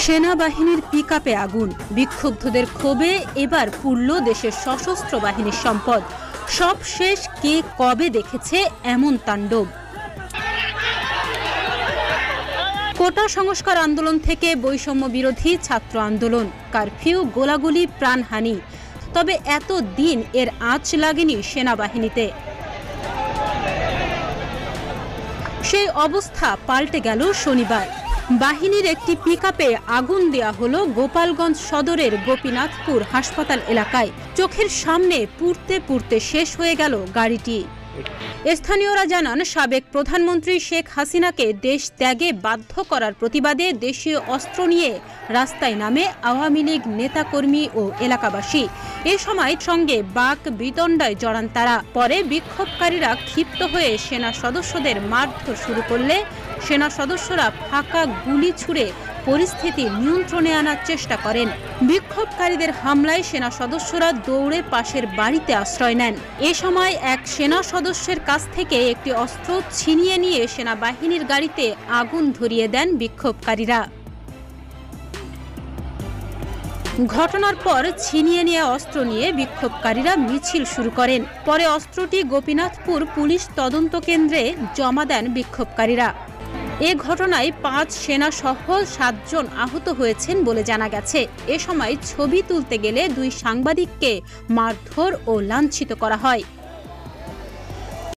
সেনাবাহিনীর পিকআপে আগুন, বিক্ষুব্ধদের ক্ষোভে এবার পুড়ল দেশের সশস্ত্র বাহিনীর সম্পদ। সব শেষ, কে কবে দেখেছে এমন তাণ্ডব? কোটা সংস্কার আন্দোলন থেকে বৈষম্য বিরোধী ছাত্র আন্দোলন, কারফিউ, গোলাগুলি, প্রাণহানি। তবে এত দিন এর আঁচ লাগেনি সেনাবাহিনীতে। সেই অবস্থা পাল্টে গেল শনিবার। বাহিনীর একটি পিকআপে আগুন দেয়া হলো গোপালগঞ্জ সদরের গোপীনাথপুর হাসপাতাল এলাকায়। চোখের সামনে পুড়তে পুড়তে শেষ হয়ে গেল গাড়িটি। স্থানীয়রা জানান, সাবেক প্রধানমন্ত্রী শেখ হাসিনাকে দেশ ত্যাগে বাধ্য করার প্রতিবাদে দেশীয় অস্ত্র নিয়ে রাস্তায় নামে আওয়ামী লীগ নেতাকর্মী ও এলাকাবাসী। এ সময় সঙ্গে বাক বিতণ্ডায় জড়ান তারা। পরে বিক্ষোভকারীরা ক্ষিপ্ত হয়ে সেনা সদস্যদের মারধর শুরু করলে সেনা সদস্যরা ফাঁকা গুলি ছুড়ে পরিস্থিতি নিয়ন্ত্রণে আনার চেষ্টা করেন। বিক্ষোভকারীদের হামলায় সেনা সদস্যরা দৌড়ে পাশের বাড়িতে আশ্রয় নেন। এ সময় এক সেনা সদস্যের কাছ থেকে একটি অস্ত্র ছিনিয়ে নিয়ে সেনাবাহিনীর গাড়িতে আগুন ধরিয়ে দেন বিক্ষোভকারীরা। ঘটনার পর ছিনিয়ে নেওয়া অস্ত্র নিয়ে বিক্ষোভকারীরা মিছিল শুরু করেন। পরে অস্ত্রটি গোপীনাথপুর পুলিশ তদন্ত কেন্দ্রে জমা দেন বিক্ষোভকারীরা। এ ঘটনায় ৫ সেনা সহ ৭ জন আহত হয়েছেন বলে জানা গেছে। এ সময় ছবি তুলতে গেলে ২ সাংবাদিককে মারধর ও লাঞ্ছিত করা হয়।